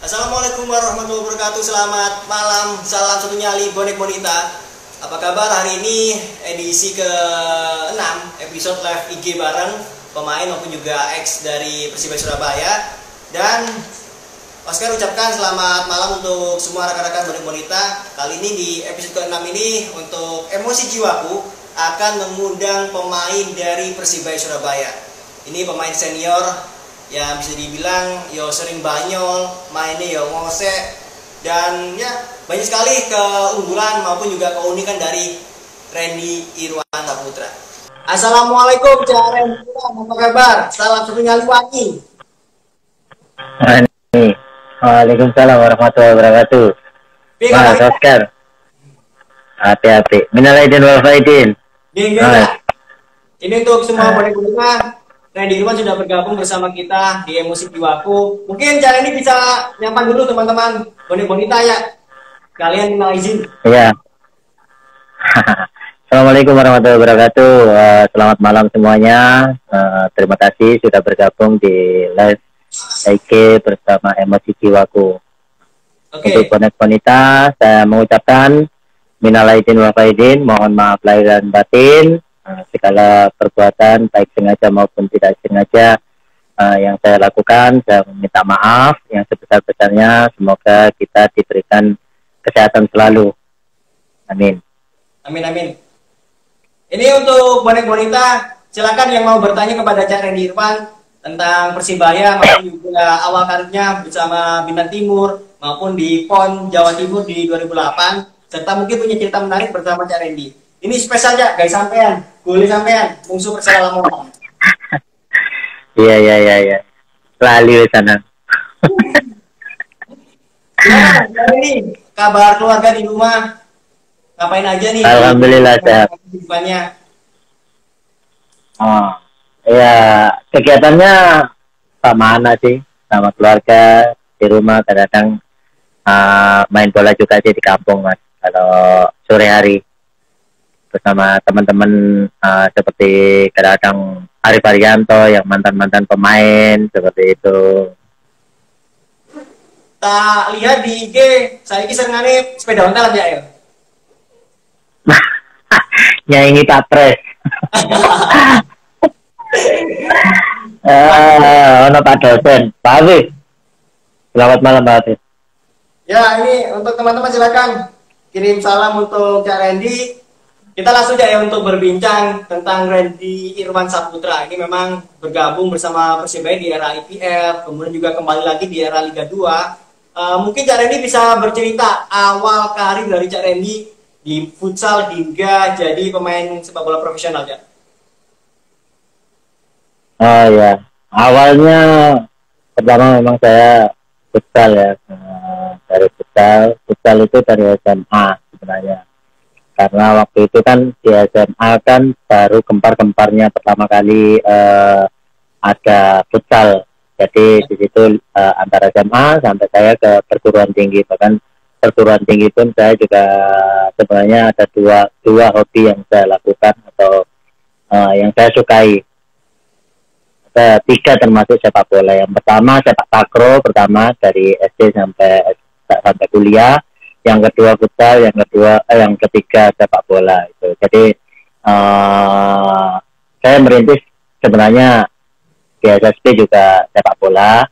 Assalamualaikum warahmatullahi wabarakatuh. Selamat malam, salam satu nyali bonek bonita. Apa kabar hari ini? Edisi ke-6 episode live IG bareng pemain maupun juga ex dari Persibaya Surabaya. Dan Oscar ucapkan selamat malam untuk semua rekan-rekan bonek bonita. Kali ini di episode ke-6 ini untuk emosi jiwaku akan mengundang pemain dari Persibaya Surabaya. Ini pemain senior yang bisa dibilang yo sering banyol, mainnya yo ngosek, dan ya banyak sekali keunggulan maupun juga keunikan dari Randy Irwan Saputra. Assalamualaikum Cak Randy, apa kabar? Salam satu nyali wangi. Waalaikumsalam warahmatullahi wabarakatuh. Mas Oscar, hati-hati. Minal aidin wal faidin. Ini untuk semua bonek-boneka. Randy Irwan sudah bergabung bersama kita di Emosi Jiwaku. Mungkin cara ini bisa nyapa dulu teman-teman bonek-bonita ya. Kalian minal izin. Iya. Assalamualaikum warahmatullahi wabarakatuh. Selamat malam semuanya. Terima kasih sudah bergabung di live IG bersama Emosi Jiwaku. Untuk bonek-bonita, saya mengucapkan minal aidin wal faidin, mohon maaf lahir dan batin. Segala perbuatan baik sengaja maupun tidak sengaja yang saya lakukan, saya meminta maaf yang sebesar-besarnya. Semoga kita diberikan kesehatan selalu. Amin. Amin, amin. Ini untuk bonek-bonita, silakan yang mau bertanya kepada Cak Randy Irwan tentang Persibaya maupun juga awal karirnya bersama Bintang Timur maupun di PON Jawa Timur di 2008, serta mungkin punya cerita menarik bersama Cak Randy. Ini spesial aja guys, sampean, boleh sampean, musuh Persela Lamongan. Iya. Selalu sana. Ya, ini kabar keluarga di rumah, ngapain aja nih? Alhamdulillah sehat. Ya, kegiatannya sama anak sih, sama keluarga di rumah. Kadang-kadang main bola juga sih di kampung mas. Kalau sore hari bersama teman-teman seperti kadang-kadang Arif Arianto yang mantan-mantan pemain seperti itu. Tak lihat di IG, saya kisah ngane sepeda ontel aja ya. Nyanyi Papres. Ono Pak dosen, Pak Afif. Selamat malam Pak Afif. Ya, ini untuk teman-teman silakan kirim salam untuk Cak Randy. Kita langsung aja ya untuk berbincang tentang Randy Irwan Saputra. Ini memang bergabung bersama Persibaya di era IPL, kemudian juga kembali lagi di era Liga 2. Mungkin Cak Randy bisa bercerita awal karir dari Cak Randy di futsal hingga jadi pemain sepak bola profesional, Cak. Oh ya, awalnya pertama memang saya futsal ya, dari futsal itu dari SMA sebenarnya. Karena waktu itu kan di SMA kan baru gempar-gemparnya pertama kali ada futsal. Jadi di situ antara SMA sampai saya ke perguruan tinggi. Bahkan perguruan tinggi pun saya juga sebenarnya ada dua hobi yang saya lakukan atau yang saya sukai. Ada 3 termasuk sepak bola. Yang pertama sepak takraw pertama dari SD sampai kuliah. Yang kedua futsal, yang ketiga sepak bola itu. Jadi saya merintis sebenarnya di SSB juga sepak bola.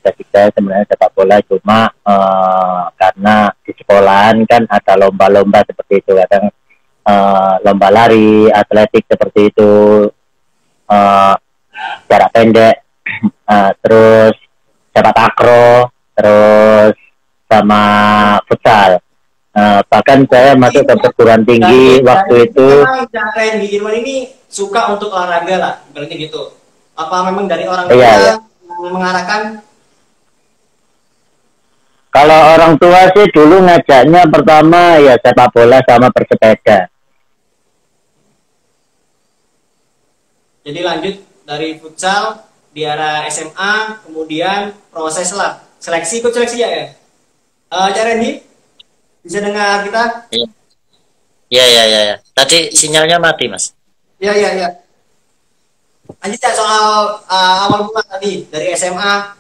Saya sebenarnya sepak bola cuma karena di sekolahan kan ada lomba-lomba seperti itu, kadang lomba lari, atletik seperti itu, jarak pendek, terus sepak takraw, terus sama futsal. Bahkan saya masuk ke perguruan tinggi waktu itu. Randy Irwan ini suka untuk olahraga lah, berarti gitu. Apa memang dari orang tua yang mengarahkan? Kalau orang tua sih dulu ngajaknya pertama ya sepak bola sama bersepeda. Jadi lanjut dari futsal di era SMA, kemudian proses lah seleksi, ikut seleksi ya. Cak Randy, bisa dengar kita? Iya. Tadi sinyalnya mati, Mas. Iya. Lanjut ya soal awal mula tadi dari SMA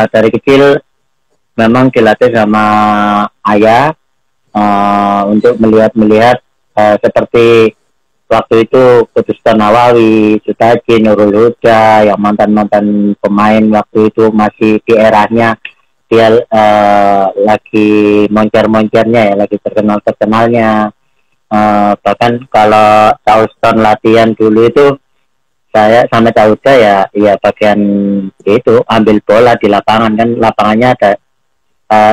dari kecil memang dilatih sama ayah untuk melihat seperti waktu itu Kudus Nawawi, Sutaji, Nurul Huda, yang mantan-mantan pemain waktu itu masih di eranya dia lagi moncer-moncernya ya, lagi terkenalnya. Bahkan kalau Charleston latihan dulu itu saya sama Cauda ya bagian itu ambil bola di lapangan, kan lapangannya ada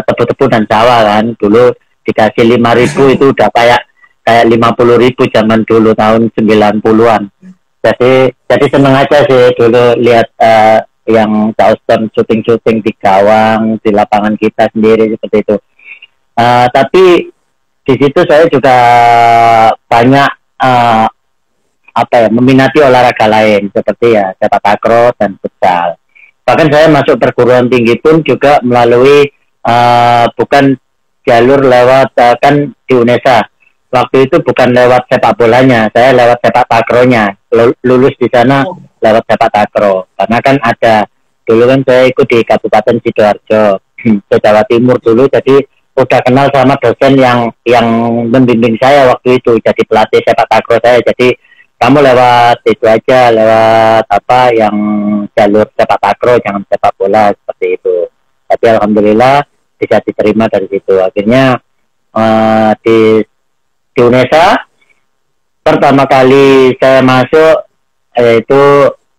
tebu-tebu dan sawah kan, dulu dikasih 5.000 itu udah kayak 50.000 zaman dulu tahun 90-an. Jadi seneng aja sih dulu lihat yang Charleston syuting di gawang di lapangan kita sendiri seperti itu. Tapi di situ saya juga banyak meminati olahraga lain seperti ya sepak takraw dan futsal. Bahkan saya masuk perguruan tinggi pun juga melalui bukan jalur lewat kan di UNESA. Waktu itu bukan lewat sepak bolanya, saya lewat sepak takraw-nya. Lulus di sana lewat sepak takraw. Karena kan ada, dulu kan saya ikut di Kabupaten Sidoarjo, ke Jawa Timur dulu, jadi udah kenal sama dosen yang membimbing saya waktu itu, jadi pelatih sepak takraw saya. Jadi kamu lewat itu aja, lewat yang jalur sepak takraw, jangan sepak bola, seperti itu. Tapi alhamdulillah bisa diterima dari situ. Akhirnya di UNESA pertama kali saya masuk itu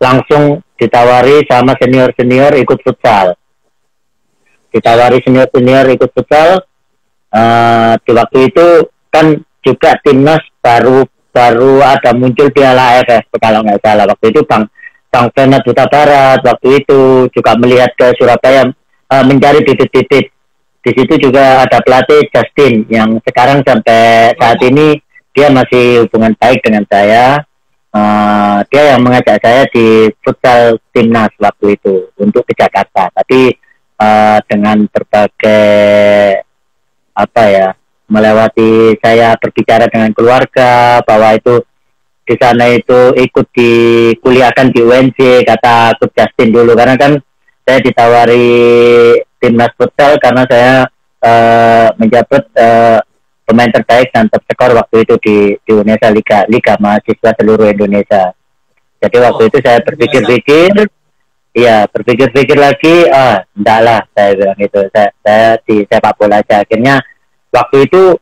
langsung ditawari sama senior ikut futsal. Ditawari senior ikut futsal. Di waktu itu kan juga timnas baru ada muncul Piala AFF kalau nggak salah. Waktu itu Bang Fenat Huta Barat waktu itu juga melihat ke Surabaya, mencari bibit-bibit. Di situ juga ada pelatih Justin yang sekarang sampai saat ini dia masih hubungan baik dengan saya. Dia yang mengajak saya di futsal timnas waktu itu untuk ke Jakarta. Tapi dengan berbagai melewati saya berbicara dengan keluarga bahwa itu di sana itu ikut dikuliahkan di UNJ, kata Coach Justin dulu, karena kan saya ditawari timnas futsal karena saya menjabat pemain terbaik dan top skor waktu itu di UNESA, Liga Mahasiswa Seluruh Indonesia. Jadi waktu itu saya berpikir lagi, enggak lah, saya bilang gitu, saya di sepak bola aja. Akhirnya waktu itu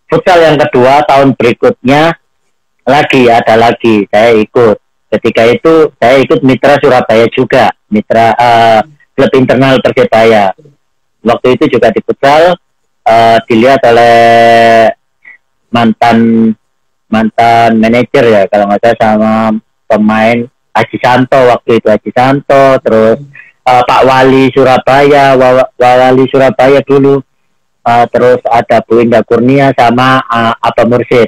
futsal yang kedua tahun berikutnya ada lagi saya ikut. Ketika itu saya ikut Mitra Surabaya juga, Mitra klub internal Persebaya. Waktu itu juga di futsal dilihat oleh mantan manajer ya kalau nggak salah, sama pemain Haji Santo waktu itu, terus Pak Wali Surabaya, Wali Surabaya dulu, terus ada Bu Indah Kurnia sama Abah Mursid,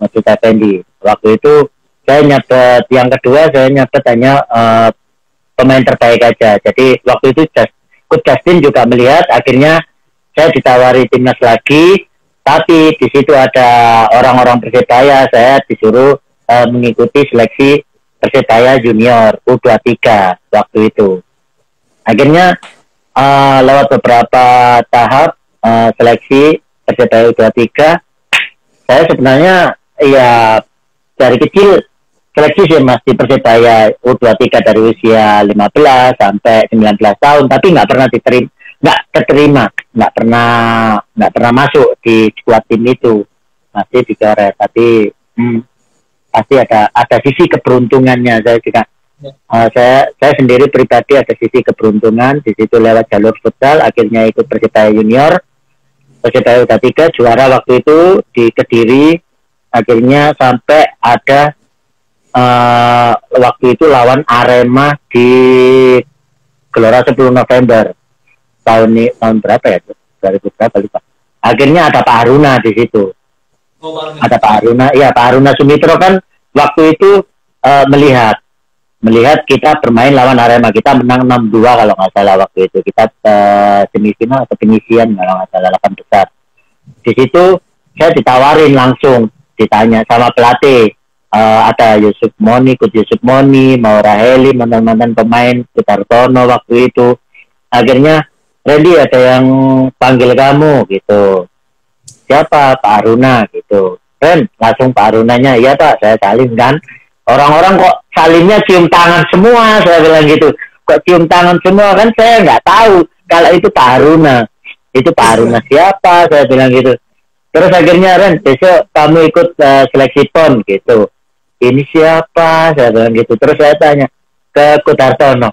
Masud Effendi. Waktu itu saya nyabet yang kedua, saya nyabet hanya pemain terbaik aja. Jadi waktu itu Coach Justin juga melihat, akhirnya saya ditawari timnas lagi, tapi di situ ada orang-orang Persebaya, saya disuruh mengikuti seleksi Persebaya Junior U23 waktu itu. Akhirnya lewat beberapa tahap seleksi Persebaya U23, saya sebenarnya ya dari kecil seleksi sih Mas di Persebaya U23 dari usia 15 sampai 19 tahun, tapi nggak pernah masuk di skuad tim itu, masih dicoret. Tapi pasti ada sisi keberuntungannya. Saya juga saya sendiri pribadi ada sisi keberuntungan di situ, lewat jalur futsal akhirnya ikut Persebaya Junior, Persebaya U23 juara waktu itu di Kediri. Akhirnya sampai ada waktu itu lawan Arema di Gelora 10 November tahun berapa ya, 2000 berapa lupa. Akhirnya ada Pak Haruna di situ. Ada Pak Haruna Sumitro kan waktu itu melihat kita bermain lawan Arema, kita menang 6-2 kalau nggak salah waktu itu, kita semifinal atau penyisian kalau nggak salah 8 besar. Di situ saya ditawarin langsung, ditanya sama pelatih, ada Coach Yusuf Moni, Maura Heli, mantan pemain Sutartono waktu itu, Akhirnya, Randy ada yang panggil kamu gitu. Siapa? Pak Aruna gitu. Ren, langsung Pak Arunanya, iya Pak, saya salin kan. Orang-orang kok salinnya cium tangan semua, saya bilang gitu. Kok cium tangan semua, kan saya nggak tahu kalau itu Pak Aruna. Itu Pak Aruna siapa, saya bilang gitu. Terus akhirnya, Ren, besok kamu ikut seleksi PON gitu. Ini siapa, saya bilang gitu. Terus saya tanya ke Kut Hartono,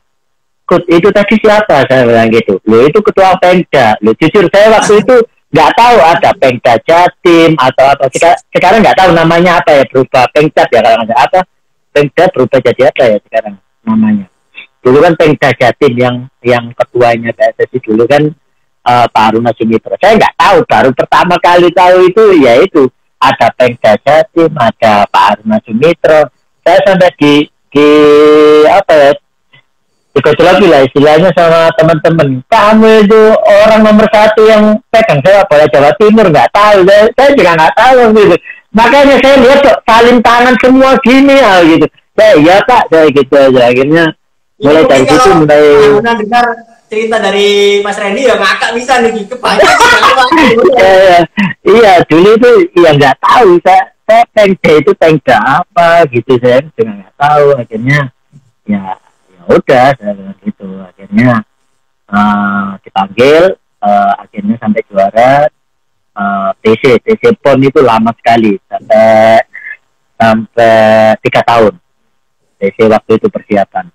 Kut, itu tadi siapa, saya bilang gitu. Loh, itu ketua Pemda. Loh, jujur saya waktu itu nggak tahu ada Pemda Jatim atau apa. Sekarang nggak tahu namanya apa ya, berubah Pemda ya kalau nggak apa. Pemda berubah jadi apa ya sekarang namanya. Dulu kan Pemda Jatim yang ketuanya PSSI dulu kan Pak Aruna Sumitro. Saya nggak tahu, baru pertama kali tahu itu yaitu ada Pemda Jatim, ada Pak Aruna Sumitro. Saya sampai di apa ya, dikocok lagi lah istilahnya sama teman-teman. Kamu itu orang nomor 1 yang pegang sepak bola Jawa Timur, nggak tahu. Saya juga nggak tahu gitu. Makanya saya lihat kok saling tangan semua gini ya gitu. Saya iya Pak, saya gitu aja. Akhirnya mulai dari situ mulai. Dengar cerita dari Mas Randy ya ngakak bisa nih kebanyakan. Iya, dulu itu ya nggak tahu. Saya Pemda itu Pemda apa gitu, saya juga nggak tahu. Akhirnya ya udah saya bilang gitu. Akhirnya dipanggil, akhirnya sampai juara TC PON itu lama sekali sampai 3 tahun TC waktu itu persiapan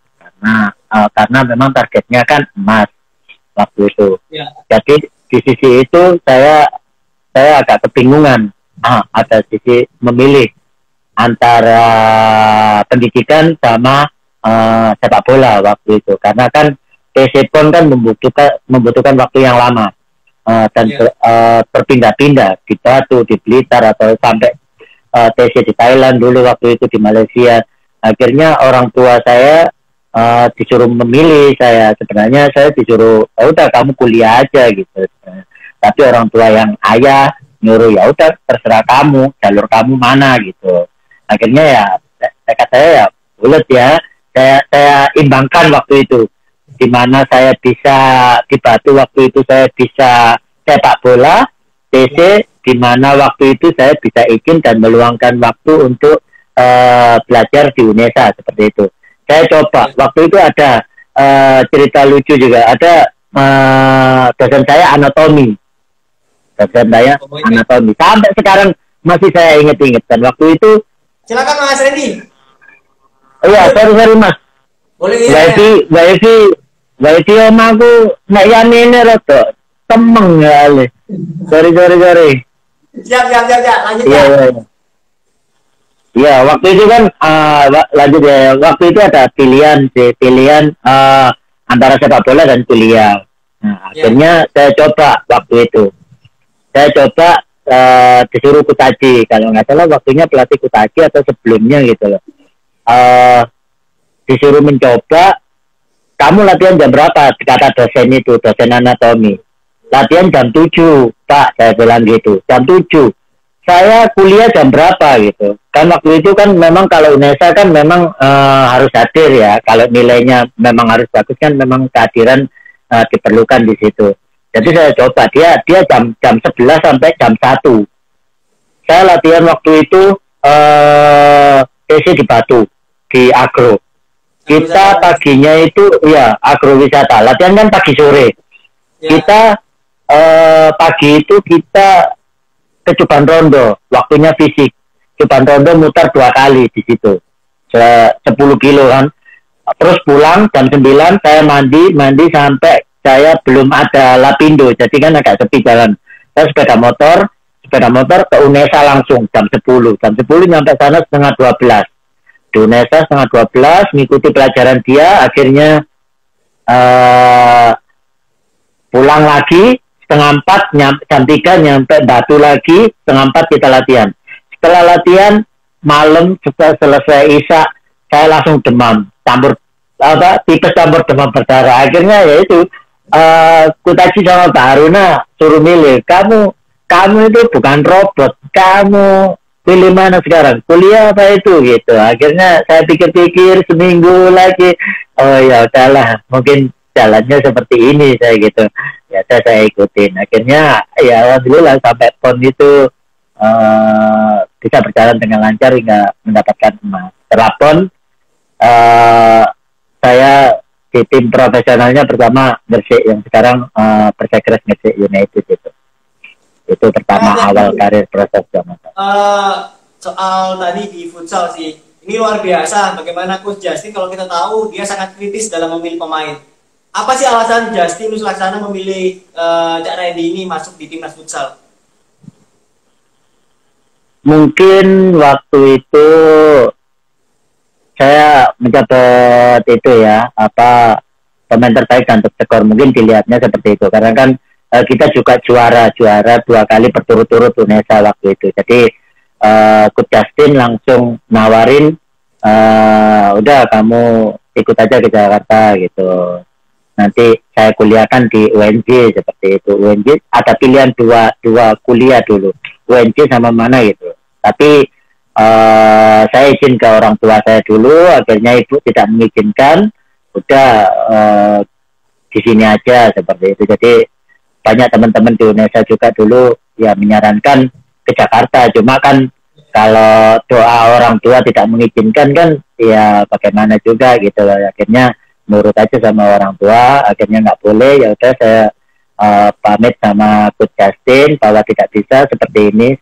karena memang targetnya kan emas waktu itu ya. Jadi di sisi itu saya agak kebingungan ada sisi memilih antara pendidikan sama sepak bola waktu itu karena kan TC PON kan membutuhkan waktu yang lama dan berpindah-pindah di Batu, di Blitar atau sampai TC di Thailand dulu waktu itu di Malaysia. Akhirnya orang tua saya disuruh memilih. Sebenarnya saya disuruh udah kamu kuliah aja gitu. Tapi orang tua yang ayah nyuruh ya udah terserah kamu, jalur kamu mana gitu. Akhirnya ya tekad saya ya bulat ya. Saya imbangkan waktu itu, di mana saya bisa di Batu waktu itu saya bisa sepak bola, TC di mana waktu itu saya bisa izin dan meluangkan waktu untuk belajar di UNESA seperti itu. Saya coba waktu itu ada cerita lucu juga, ada dosen saya anatomi, sampai sekarang masih saya ingat-ingat dan waktu itu. Silakan Mas Randy. Iya, sorry Mas. Boleh ya. Wifi omaku nek yanene rada temeng ya ale. Sorry. Siap. Lanjut ya. Iya, waktu itu kan lanjut ya. Waktu itu ada pilihan antara sepak bola dan kuliah. Nah, akhirnya saya coba waktu itu. Disuruh Kutaji, kalau nggak salah waktunya pelatih Kutaji atau sebelumnya gitu loh. Disuruh mencoba, kamu latihan jam berapa? Kata dosen itu, dosen anatomi. Latihan jam 7, Pak, saya bilang gitu. Jam 7. Saya kuliah jam berapa gitu. Kan waktu itu kan memang kalau UNESA kan memang harus hadir ya. Kalau nilainya memang harus bagus kan memang kehadiran diperlukan di situ. Jadi saya coba, dia jam 11 sampai jam 1. Saya latihan waktu itu TC di Batu, di Agro. Kita paginya itu ya agrowisata. Latihan kan pagi sore. Ya. Kita pagi itu kita ke Cuban Rondo, waktunya fisik. Cuban Rondo muter 2 kali di situ. 10 kilo kan. Terus pulang jam 9 saya mandi sampai saya belum ada lapindo. Jadi kan agak sepi jalan. Saya sepeda motor ke UNESA langsung jam 10. Jam 10 nyampe sana setengah 12. Di UNESA setengah 12, mengikuti pelajaran dia, akhirnya pulang lagi, setengah 4, jam 3 nyampe Batu lagi, setengah 4 kita latihan. Setelah latihan, malam setelah selesai Isya, saya langsung demam, tipes campur demam berdarah. Akhirnya yaitu, Kutaji sama Pak Aruna suruh milih, kamu itu bukan robot, kamu pilih mana sekarang, kuliah apa itu gitu. Akhirnya saya pikir-pikir seminggu lagi, oh ya udahlah, mungkin jalannya seperti ini saya gitu. Ya saya ikutin. Akhirnya ya alhamdulillah sampai PON itu bisa berjalan dengan lancar hingga mendapatkan emas. Setelah PON saya di tim profesionalnya bersama Gresik yang sekarang Persegres Gresik United itu pertama awal karir profesional. Soal tadi di futsal sih, ini luar biasa bagaimana Coach Justin, kalau kita tahu dia sangat kritis dalam memilih pemain. Apa sih alasan Justinus Laksana memilih Cak Randy ini masuk di timnas futsal? Mungkin waktu itu saya mencatat itu ya, apa pemain terbaik dan terskor, mungkin dilihatnya seperti itu karena kan kita juga juara 2 kali berturut-turut Unesa waktu itu. Jadi Coach Justin langsung nawarin udah kamu ikut aja ke Jakarta gitu, nanti saya kuliahkan di UNJ seperti itu. UNJ ada pilihan dua kuliah dulu, UNJ sama mana gitu, tapi saya izin ke orang tua saya dulu, akhirnya ibu tidak mengizinkan, udah di sini aja seperti itu. Jadi banyak teman-teman di Indonesia juga dulu ya menyarankan ke Jakarta, cuma kan kalau doa orang tua tidak mengizinkan kan ya bagaimana juga gitu. Akhirnya nurut aja sama orang tua, akhirnya nggak boleh, ya udah saya pamit sama Coach Justin bahwa tidak bisa seperti ini.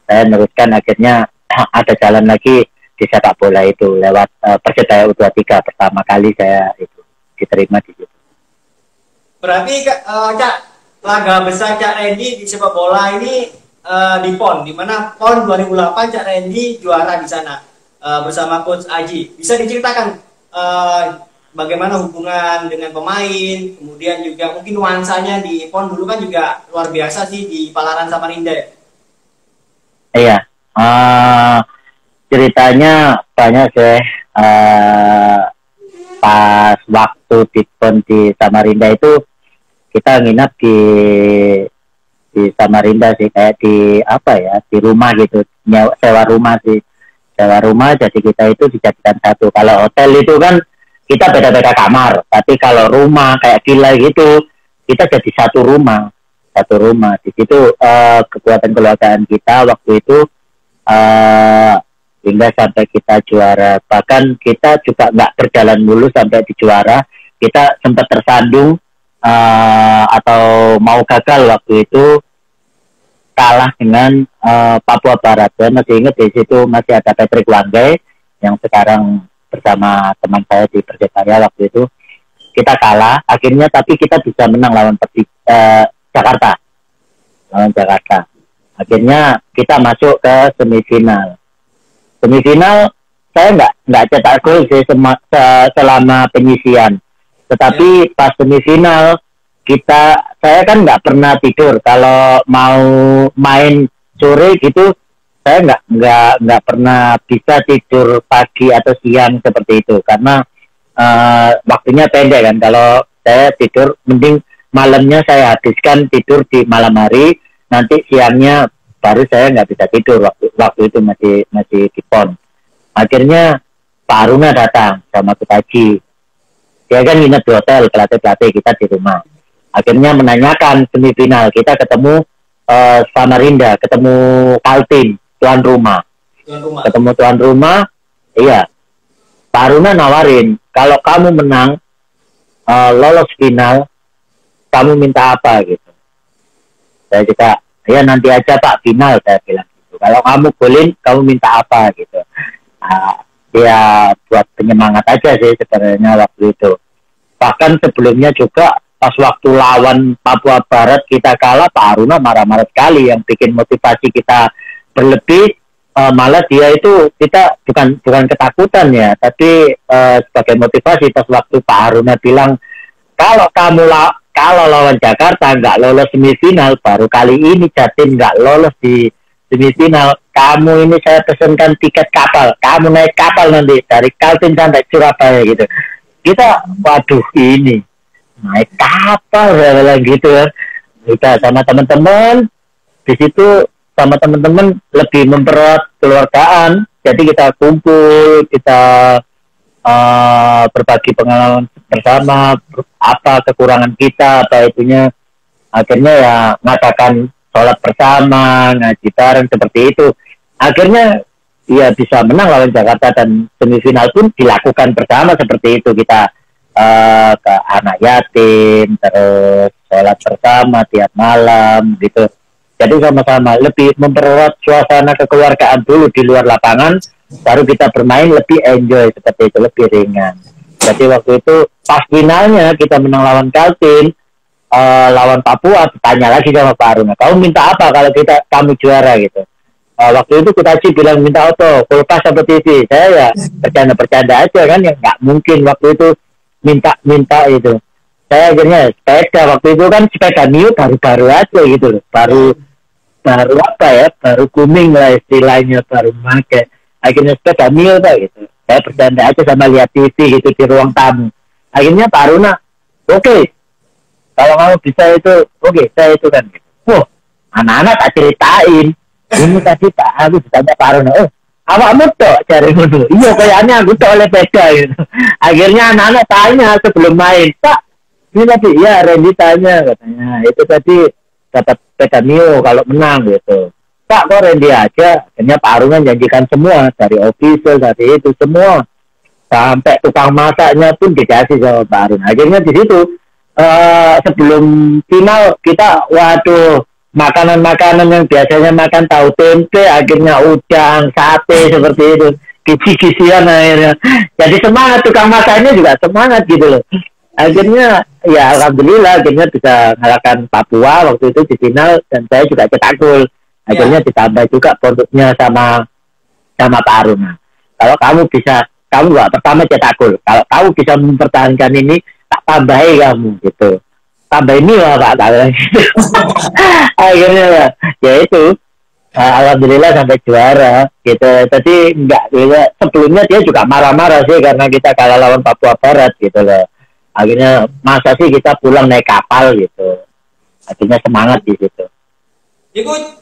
Saya meneruskan, akhirnya ada jalan lagi di sepak bola itu lewat Persebaya U23 pertama kali saya itu diterima di situ. Berarti Cak, laga besar Cak Randy di sepak bola ini di PON, di mana PON 2008 Cak Randy juara di sana bersama Coach Aji. Bisa diceritakan bagaimana hubungan dengan pemain, kemudian juga mungkin nuansanya di PON dulu kan juga luar biasa sih di Palaran Samarinda. Iya, ceritanya banyak sih. Pas waktu di PON di Samarinda itu kita nginap di Samarinda sih, kayak di apa ya, di rumah gitu, sewa rumah sih, sewa rumah. Jadi kita itu dijadikan satu. Kalau hotel itu kan kita beda-beda kamar, tapi kalau rumah kayak villa gitu kita jadi satu rumah. Di situ kekuatan keluargaan kita waktu itu hingga sampai kita juara. Bahkan kita juga nggak berjalan mulus sampai di juara, kita sempat tersandung atau mau gagal waktu itu, kalah dengan Papua Barat. Saya masih ingat di situ masih ada Patrick Wanggai yang sekarang bersama teman saya di Persebaya. Waktu itu kita kalah akhirnya, tapi kita bisa menang lawan Jakarta. Akhirnya kita masuk ke semifinal. Saya nggak cetak gol sih selama penyisian. Tetapi pas semifinal saya kan nggak pernah tidur. Kalau mau main sore gitu, saya nggak pernah bisa tidur pagi atau siang seperti itu karena waktunya pendek kan. Kalau saya tidur, mending malamnya saya habiskan tidur di malam hari, nanti siangnya baru saya nggak bisa tidur. Waktu itu masih di PON. Akhirnya Pak Aruna datang sama Coach Haji. Dia kan nginep di hotel, pelatih kita di rumah. Akhirnya menanyakan semifinal, kita ketemu Samarinda, ketemu Kaltim, tuan rumah. Ketemu tuan rumah, iya. Pak Aruna nawarin, kalau kamu menang lolos final, kamu minta apa gitu. Saya juga, ya nanti aja Pak, final, saya bilang gitu. Kalau kamu golin, kamu minta apa gitu. Ya buat penyemangat aja sih sebenarnya waktu itu. Bahkan sebelumnya juga pas waktu lawan Papua Barat kita kalah, Pak Aruna marah-marah sekali, yang bikin motivasi kita berlebih. Malah dia itu, kita bukan ketakutan ya, tapi sebagai motivasi pas waktu Pak Aruna bilang, kalau lawan Jakarta nggak lolos semifinal, baru kali ini Jatim nggak lolos di semifinal, kamu ini saya pesankan tiket kapal, kamu naik kapal nanti dari Kaltim sampai Surabaya gitu. Kita, waduh ini naik kapal gitu kan. Kita sama teman-teman di situ, sama teman-teman lebih mempererat kekeluargaan. Jadi kita kumpul, kita berbagi pengalaman bersama apa kekurangan kita apa itunya, akhirnya ya ngadakan sholat bersama, ngaji bareng seperti itu, akhirnya ya bisa menang lawan Jakarta, dan semifinal pun dilakukan bersama seperti itu, kita ke anak yatim, terus sholat bersama tiap malam gitu. Jadi sama-sama lebih mempererat suasana kekeluargaan dulu di luar lapangan, baru kita bermain lebih enjoy seperti itu, lebih ringan. Jadi waktu itu pas finalnya kita menang lawan Kaltim, lawan Papua, tanya lagi sama Pak Aruna, kamu minta apa kalau kamu juara gitu. Waktu itu kita sih bilang minta auto, kulkas atau TV. Saya ya bercanda-bercanda aja kan, ya nggak mungkin waktu itu minta itu. Saya akhirnya sepeda, waktu itu kan sepeda Mio baru-baru aja gitu, baru apa ya, baru booming lah istilahnya, baru pakai. Akhirnya sepeda Mio Pak gitu. Saya bercanda aja sama lihat TV gitu di ruang tamu. Akhirnya Pak Aruna, oke, kalau kamu bisa itu, oke, saya itu kan. Wah, anak-anak tak ceritain. Ini tadi aku ditanya Pak Aruna, awakmu tok cari ngono. Iya, kayaknya aku tok oleh peda gitu. Akhirnya anak-anak tanya sebelum main, Pak, ini tadi, ya Randy tanya katanya, itu tadi dapat sepeda Mio kalau menang gitu. Pak, kok Randy aja? Akhirnya Pak Aruna janjikan semua, dari official, dari itu semua, sampai tukang masaknya pun dikasih sama Pak Aruna. Akhirnya di situ sebelum final kita, waduh, makanan-makanan yang biasanya makan tahu tempe, akhirnya udang, sate seperti itu, kisi-kisian akhirnya. Jadi semangat, tukang masaknya juga semangat gitu loh. Akhirnya ya alhamdulillah akhirnya bisa ngalahkan Papua waktu itu di final, dan saya juga cetak gol. Akhirnya ditambah juga bonusnya sama Pak Aruna. Kalau kamu nggak pertama cetak gol, kalau kamu bisa mempertahankan ini, tak tambahi kamu gitu. Tambah ini lah Pak, gitu. Akhirnya ya itu, alhamdulillah sampai juara gitu. Jadi enggak gitu. Sebelumnya dia juga marah-marah sih karena kita kalah lawan Papua Barat gitu loh. Akhirnya masa sih kita pulang naik kapal gitu. Akhirnya semangat di situ. Iku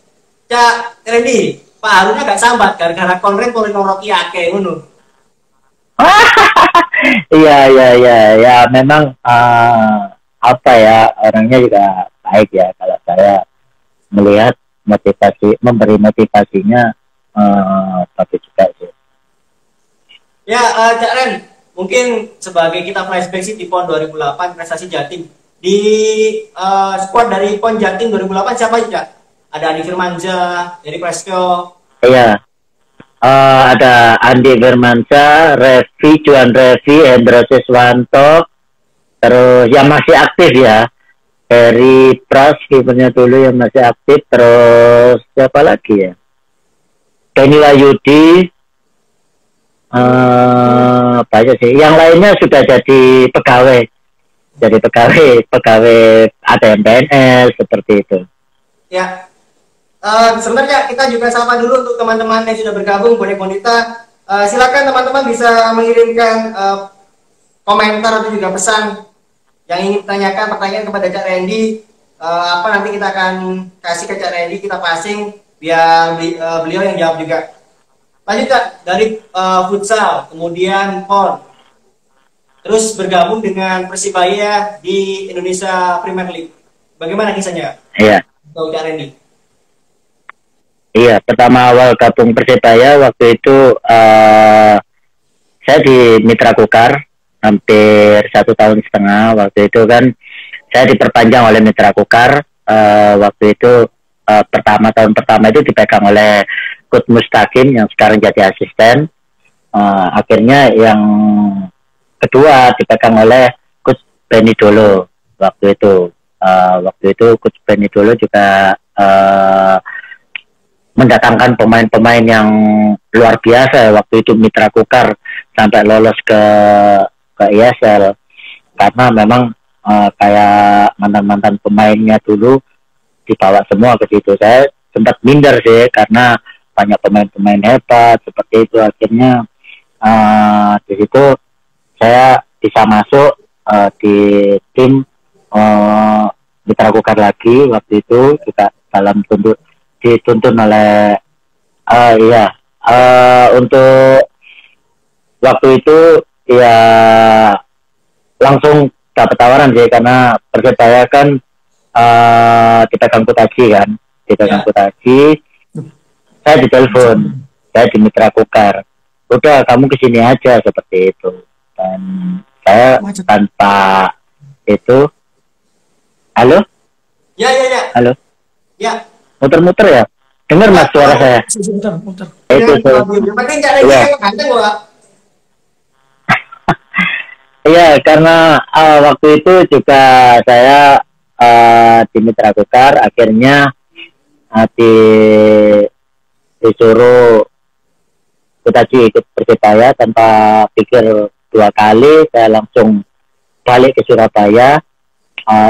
Cak Randy, Pak Harunnya gak sambat gara-gara konrek polri noroki akeh ngono. Iya, memang apa ya, orangnya juga baik ya, kalau saya melihat memberi motivasinya bagus juga sih. Ya, Cak Ren, mungkin sebagai kita flashback sih di PON 2008 prestasi Jatim di squad dari PON Jatim 2008 siapa aja? Ada Andi Firmansyah, Eri Presto. Iya. Ada Andi Firmansyah, Juan Revi, Hendro Siswanto, terus yang masih aktif ya, Eri Pras kipernya dulu yang masih aktif, terus siapa lagi ya, Denny Wahyudi, banyak sih. Yang lainnya sudah jadi pegawai ada yang PNS seperti itu. Ya, sebenarnya kita juga sapa dulu untuk teman-teman yang sudah bergabung Bonek Bonita. Silakan teman-teman bisa mengirimkan komentar atau juga pesan yang ingin ditanyakan, pertanyaan kepada Cak Randy, apa nanti kita akan kasih ke Cak Randy, kita passing biar beliau yang jawab juga. Lanjut Cak, dari futsal, kemudian PON, terus bergabung dengan Persibaya di Indonesia Premier League. Bagaimana kisahnya? Iya. Untuk Cak Randy. Iya, pertama awal gabung Persibaya waktu itu saya di Mitra Kukar hampir 1,5 tahun. Waktu itu kan saya diperpanjang oleh Mitra Kukar. Waktu itu tahun pertama itu dipegang oleh Coach Mustaqim yang sekarang jadi asisten. Akhirnya yang kedua dipegang oleh Coach Benny Dolo waktu itu. Waktu itu Coach Benny Dolo juga mendatangkan pemain-pemain yang luar biasa. Waktu itu Mitra Kukar sampai lolos ke ESL karena memang kayak mantan-mantan pemainnya dulu dibawa semua ke situ. Saya sempat minder sih karena banyak pemain-pemain hebat seperti itu. Akhirnya di situ saya bisa masuk di tim Mitra Kukar lagi. Waktu itu juga dalam dituntun oleh untuk waktu itu ya langsung dapat tawaran sih, karena Persebaya kan kita Kutaji kan, kita Ya. Kutaji, saya ditelepon, saya di Mitra Kukar, udah kamu kesini aja seperti itu, dan saya tanpa itu, halo, Ya, ya, ya. halo, Ya. muter-muter ya, dengar mas suara saya, Muter. itu tuh. Yang penting Cak Randy Iya. kan ganteng loh, Pak. Iya, karena waktu itu juga saya di Mitra Kukar, akhirnya disuruh Kutaji ikut Persebaya, tanpa pikir dua kali saya langsung balik ke Surabaya,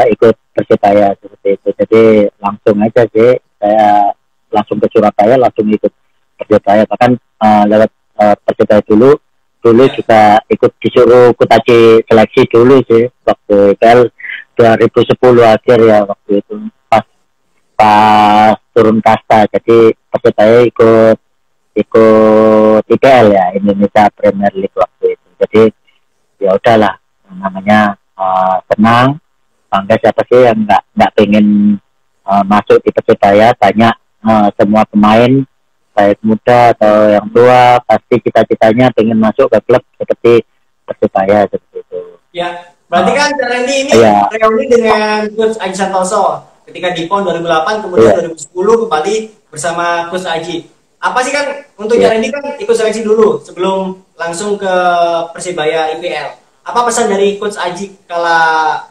ikut Persebaya seperti itu. Jadi langsung aja sih saya langsung ke Surabaya, langsung ikut Persebaya, bahkan lewat Persebaya dulu juga ikut disuruh Kutaji seleksi dulu sih waktu IPL 2010 akhir ya, waktu itu pas turun kasta, jadi Persebaya ikut IPL ya, Indonesia Premier League waktu itu. Jadi ya udahlah, namanya senang, bangga, siapa sih yang nggak pengen masuk di Persebaya. Banyak semua pemain baik muda atau yang tua pasti cita-citanya pengen masuk ke klub seperti Persebaya seperti itu. Ya, berarti kan Cak Randy ini Iya. reuni dengan Coach Aji Santoso ketika di PON 2008, kemudian Iya. 2010 kembali bersama Coach Aji. Apa sih kan untuk Cak Iya. Randy kan ikut seleksi dulu sebelum langsung ke Persebaya IPL. Apa pesan dari Coach Aji kala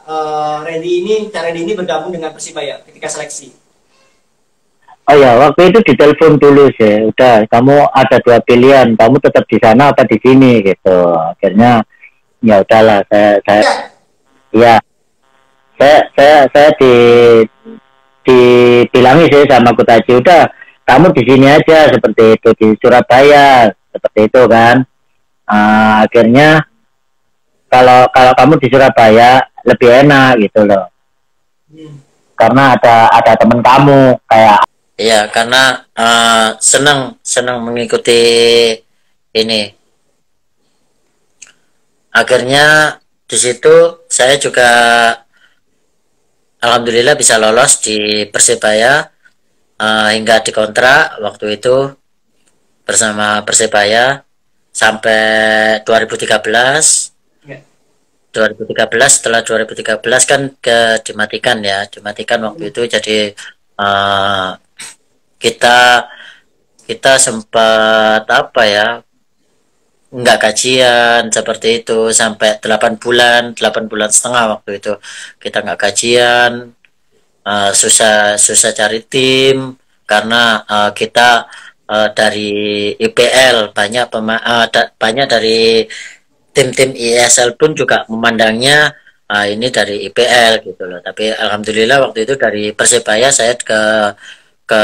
Cak Randy ini bergabung dengan Persebaya ketika seleksi? Oh ya, waktu itu ditelepon dulu sih, udah kamu ada dua pilihan, kamu tetap di sana apa di sini gitu. Akhirnya ya udahlah, Ya. saya dibilangi sih sama Kutaji, udah kamu di sini aja seperti itu, di Surabaya seperti itu kan. Akhirnya kalau kamu di Surabaya lebih enak gitu loh, karena ada teman kamu kayak. Iya, karena senang mengikuti ini. Akhirnya di situ saya juga alhamdulillah bisa lolos di Persebaya, hingga dikontrak waktu itu bersama Persebaya sampai 2013. Ya. 2013, setelah 2013 kan dimatikan waktu itu. Jadi kita sempat apa ya, nggak gajian seperti itu sampai 8 bulan setengah waktu itu kita nggak gajian, susah cari tim karena kita dari IPL banyak dari tim-tim ISL pun juga memandangnya ini dari IPL gitu loh. Tapi alhamdulillah waktu itu dari Persebaya saya ke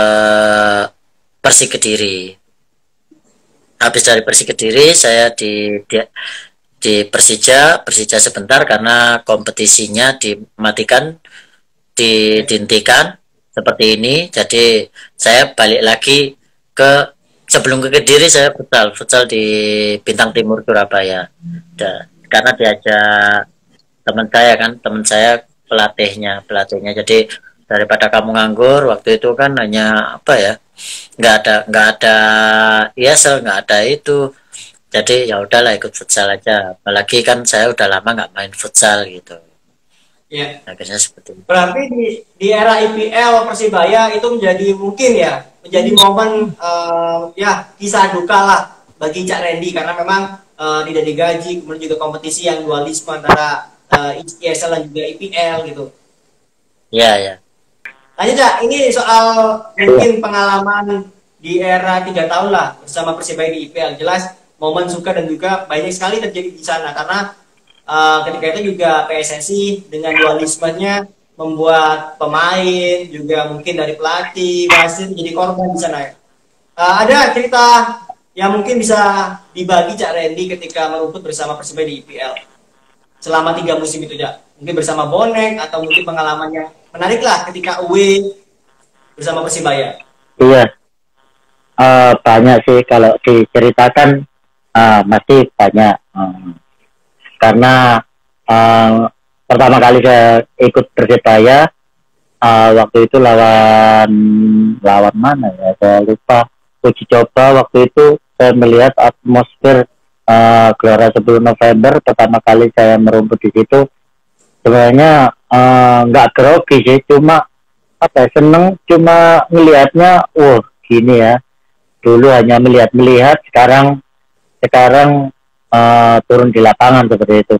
Persik Kediri. Habis dari Persik Kediri saya di Persija sebentar karena kompetisinya dihentikan seperti ini. Jadi saya balik lagi sebelum ke Kediri saya futsal di Bintang Timur Surabaya. Karena diajak teman saya pelatihnya. Jadi daripada kamu nganggur waktu itu kan hanya apa ya, nggak ada ESL, nggak ada itu, jadi ya udahlah ikut futsal aja, apalagi kan saya udah lama nggak main futsal gitu Ya. akhirnya seperti itu. Berarti di era IPL Persibaya itu menjadi momen ya kisah duka lah bagi Cak Randy, karena memang tidak digaji, kemudian juga kompetisi yang dualisme antara ESL dan juga IPL gitu. Ya. Lanjut Cak, ini soal mungkin pengalaman di era 3 tahun lah bersama Persibaya di IPL. Jelas momen suka dan juga banyak sekali terjadi di sana, karena ketika itu juga PSSI dengan dualismenya membuat pemain juga mungkin dari pelatih wasit jadi korban di sana. Ada cerita yang mungkin bisa dibagi Cak Randy ketika merumput bersama Persibaya di IPL selama 3 musim itu, Cak? Mungkin bersama bonek atau mungkin pengalamannya menarik lah ketika away bersama Persibaya. Iya, banyak sih kalau diceritakan, masih banyak, karena pertama kali saya ikut Persebaya, waktu itu lawan mana ya, saya lupa. Uji coba waktu itu saya melihat atmosfer Gelora 10 November pertama kali saya merumput di situ. Sebenarnya nggak grogi sih, cuma apa ya, seneng, cuma ngelihatnya, gini ya. Dulu hanya melihat, sekarang turun di lapangan seperti itu.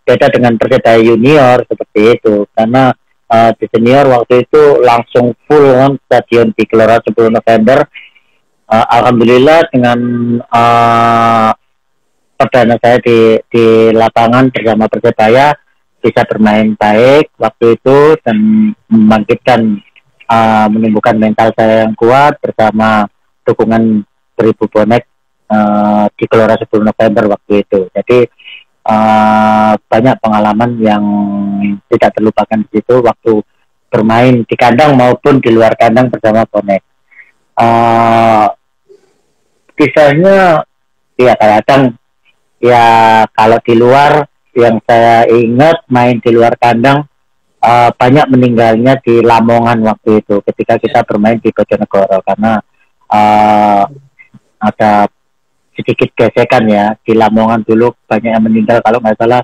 Beda dengan Persebaya Junior seperti itu, karena di senior waktu itu langsung full on stadion di Gelora 10 November. Alhamdulillah dengan perdana saya di lapangan bersama Persebaya bisa bermain baik waktu itu dan membangkitkan, menumbuhkan mental saya yang kuat bersama dukungan 1000 bonek di Gelora 10 November waktu itu. Jadi banyak pengalaman yang tidak terlupakan di situ waktu bermain di kandang maupun di luar kandang bersama bonek. Kisahnya ya kadang ya, kalau di luar yang saya ingat main di luar kandang, banyak meninggalnya di Lamongan waktu itu ketika kita bermain di Bojonegoro, karena ada sedikit gesekan ya di Lamongan dulu, banyak yang meninggal, kalau nggak salah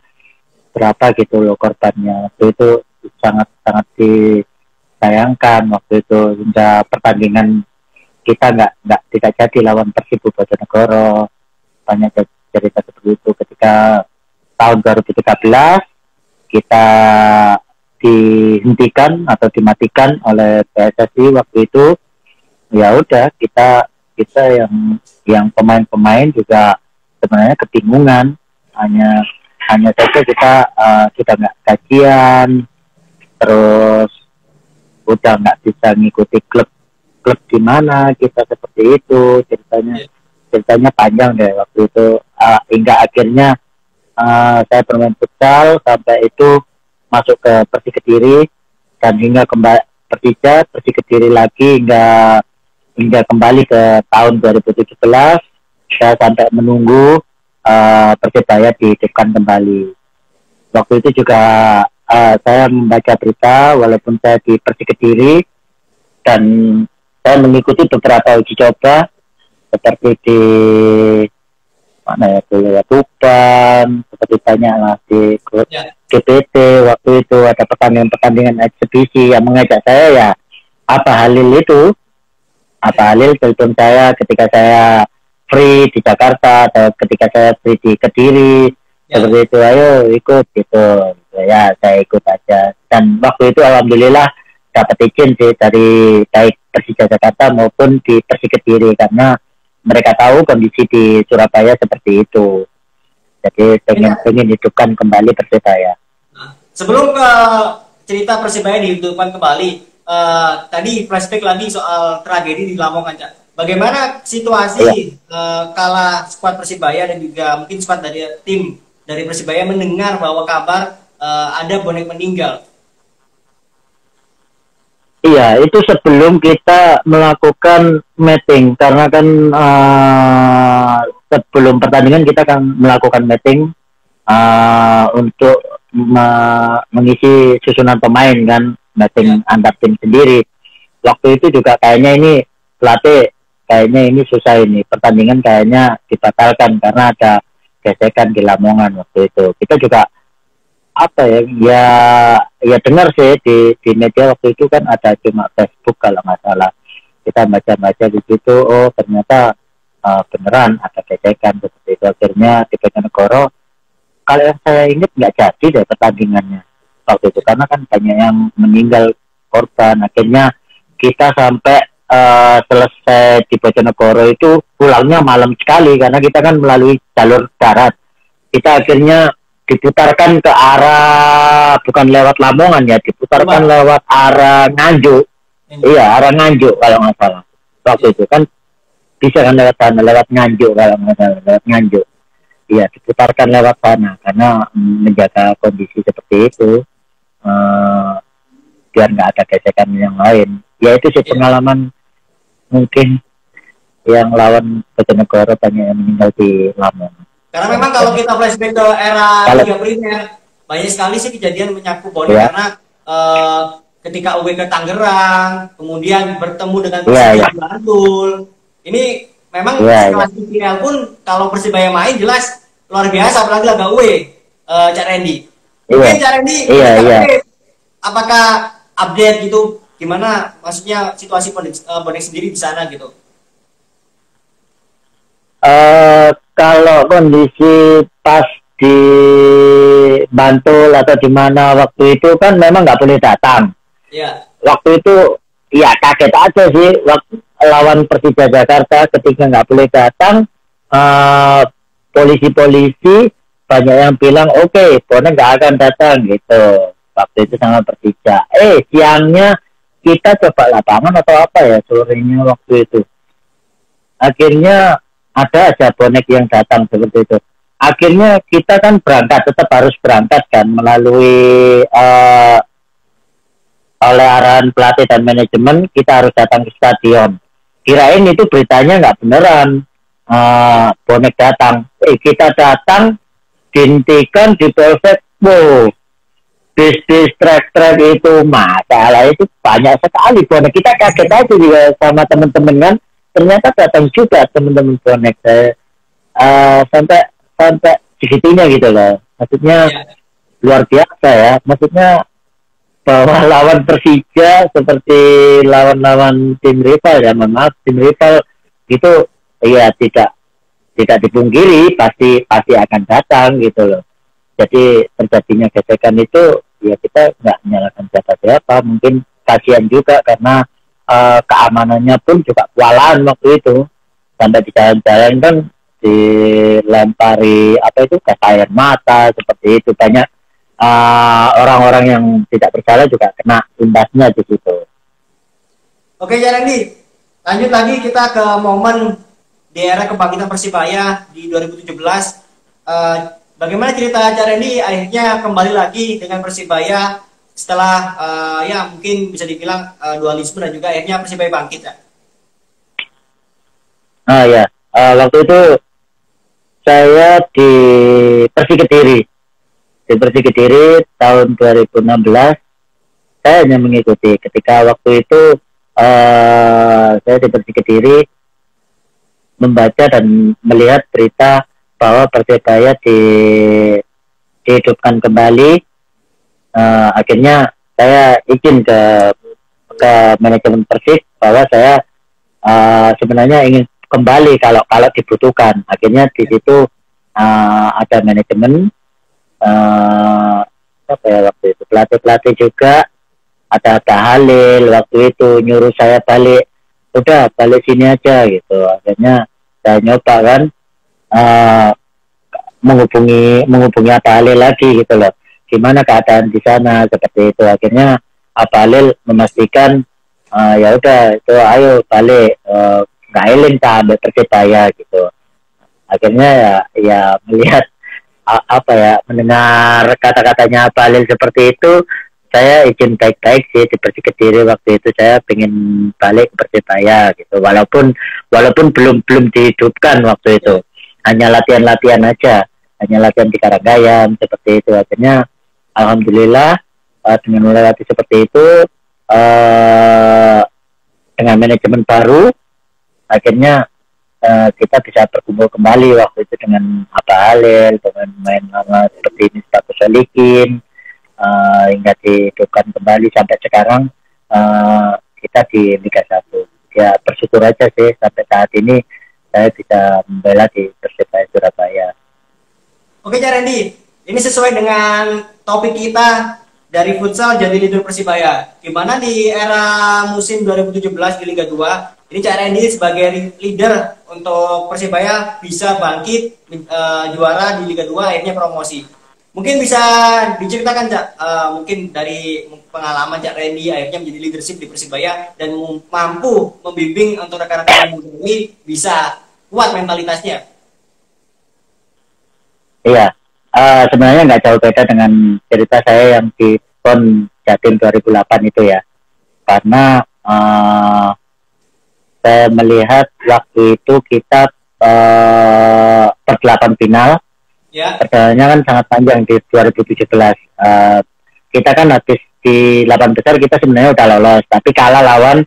berapa gitu loh korbannya. Waktu itu sangat disayangkan waktu itu, hingga pertandingan kita tidak jadi lawan Persibo Bojonegoro. Banyak cerita seperti itu. Ketika tahun 2013 kita dihentikan atau dimatikan oleh PSSI waktu itu, ya udah kita yang pemain-pemain juga sebenarnya kebingungan, hanya saja kita nggak gajian, terus udah nggak bisa ngikuti klub di mana kita, seperti itu ceritanya panjang deh waktu itu, hingga akhirnya saya bermain futsal sampai itu masuk ke Persik Kediri, dan hingga kembali Persik Kediri lagi hingga kembali ke tahun 2017 saya sampai menunggu Persebaya dihidupkan kembali. Waktu itu juga saya membaca berita, walaupun saya di Persik Kediri, dan saya mengikuti beberapa uji coba seperti di mana ya, di Tuban, seperti banyak lah di GPT. Waktu itu ada pertandingan eksebisi yang mengajak saya, ya Apa Halil telepon saya ketika saya free di Jakarta atau ketika saya free di Kediri, seperti itu, ayo ikut gitu. Ya saya ikut aja, dan waktu itu alhamdulillah dapat izin sih dari baik Persija Jakarta maupun di Persik Kediri, karena mereka tahu kondisi di Surabaya seperti itu. Jadi pengen hidupkan kembali Persebaya. Sebelum ke cerita Persebaya dihidupkan kembali, tadi flashback lagi soal tragedi di Lamongan, Cak. Bagaimana situasi kala skuad Persebaya dan juga mungkin skuad dari tim dari Persebaya mendengar bahwa kabar ada bonek meninggal? Iya, itu sebelum kita melakukan meeting, karena kan sebelum pertandingan kita akan melakukan meeting untuk mengisi susunan pemain kan, meeting antar tim sendiri. Waktu itu juga kayaknya ini pelatih kayaknya ini susah, ini pertandingan kayaknya dibatalkan karena ada gesekan di Lamongan waktu itu. Kita juga apa ya dengar sih di media waktu itu kan, ada cuma Facebook kalau nggak salah, kita baca di situ, oh ternyata beneran ada gesekan seperti itu. Akhirnya di Bojonegoro, kalau yang saya ingat nggak jadi deh pertandingannya waktu itu, karena kan banyak yang meninggal korban. Akhirnya kita sampai selesai di Bojonegoro itu pulangnya malam sekali, karena kita kan melalui jalur darat. Kita akhirnya diputarkan ke arah, bukan lewat Lamongan ya, diputarkan lewat arah Nganjuk. Iya, arah Nganjuk kalau nggak salah. Waktu itu kan bisa kan lewat sana, lewat Nganjuk kalau nggak salah, lewat Nganjuk. Iya, diputarkan lewat sana karena menjaga kondisi seperti itu, biar nggak ada gesekan yang lain. Ya itu sih pengalaman mungkin yang lawan Bojonegoro banyak yang meninggal di Lamongan. Karena memang kalau kita flashback ke era Liga Primer, banyak sekali sih kejadian menyapu bonek karena ketika away ke Tangerang, kemudian bertemu dengan Persija Bantul. Ini memang sekelas IPL pun kalau Persibaya main jelas luar biasa, apalagi laga away, Cak Randy. Mungkin Cak Randy, apakah update gitu, gimana maksudnya situasi bonek sendiri di sana gitu? Kalau kondisi pas di Bantul atau di mana waktu itu kan memang nggak boleh datang. Iya. Waktu itu ya kaget aja sih waktu lawan Persija Jakarta ketika nggak boleh datang. Polisi-polisi banyak yang bilang oke, bonek nggak akan datang gitu. Waktu itu sama Persija. Siangnya kita coba lapangan atau apa ya, sorenya waktu itu. Akhirnya ada aja bonek yang datang seperti itu. Akhirnya kita kan berangkat, tetap harus berangkat kan melalui oleh arahan pelatih dan manajemen, kita harus datang ke stadion. Kirain itu beritanya nggak beneran, bonek datang. Kita datang, dihentikan di polsek, bis trek-trek itu masalah itu banyak sekali bonek. Kita kaget aja juga sama teman-teman kan, ternyata datang juga teman-teman bonek. Sampai segitunya gitu loh. Maksudnya luar biasa ya. Maksudnya bahwa lawan Persija seperti lawan-lawan tim rival ya, maaf tim rival itu ya tidak dipungkiri pasti akan datang gitu loh. Jadi terjadinya gesekan itu ya kita nggak menyalahkan siapa-siapa, mungkin kasihan juga karena keamanannya pun juga kewalahan waktu itu, sampai di jalan-jalan kan dilempari gas air mata seperti itu, banyak orang-orang yang tidak bersalah juga kena imbasnya di situ. Oke, Randy, lanjut lagi kita ke momen di era kebangkitan Persibaya di 2017. Bagaimana cerita Randy akhirnya kembali lagi dengan Persibaya setelah ya mungkin bisa dibilang dualisme dan juga akhirnya Persibaya bangkit ya? Waktu itu saya di Persik Kediri tahun 2016. Saya hanya mengikuti ketika waktu itu saya di Persik Kediri membaca dan melihat berita bahwa Persibaya dihidupkan kembali. Akhirnya saya izin ke manajemen Persik bahwa saya sebenarnya ingin kembali kalau dibutuhkan. Akhirnya di situ ada manajemen, waktu itu pelatih juga, ada Halil waktu itu nyuruh saya balik, udah balik sini aja gitu. Akhirnya saya nyoba kan menghubungi Halil lagi gitu loh, gimana keadaan di sana seperti itu. Akhirnya Halil memastikan ya udah itu ayo balik, nggak eling sampai Persibaya gitu. Akhirnya ya melihat mendengar kata-katanya Halil seperti itu, saya izin baik-baik sih di Persik Kediri. Waktu itu saya pengen balik ke Persibaya gitu, walaupun belum dihidupkan waktu itu, hanya latihan aja, hanya latihan di Karanggayan seperti itu. Akhirnya alhamdulillah dengan melewati seperti itu, dengan manajemen baru, akhirnya kita bisa berkumpul kembali waktu itu dengan Halil, dengan main lama seperti ini status Solikin, hingga dihidupkan kembali sampai sekarang kita di Liga 1. Ya bersyukur aja sih sampai saat ini saya bisa membela di Persibaya Surabaya. Oke, Cak Randy, ini sesuai dengan topik kita dari futsal jadi leader Persibaya. Gimana di era musim 2017 di Liga 2? Ini Cak Randy sebagai leader untuk Persibaya bisa bangkit juara di Liga 2, akhirnya promosi. Mungkin bisa diceritakan Cak, mungkin dari pengalaman Cak Randy akhirnya menjadi leadership di Persibaya dan mampu membimbing untuk rekan-rekan muda ini bisa kuat mentalitasnya. Iya, sebenarnya nggak jauh beda dengan cerita saya yang di PON Jatim 2008 itu ya, karena saya melihat waktu itu kita per 8 final, Ya. Perjalanannya kan sangat panjang di 2017. Kita kan habis di 8 besar kita sebenarnya udah lolos, tapi kalah lawan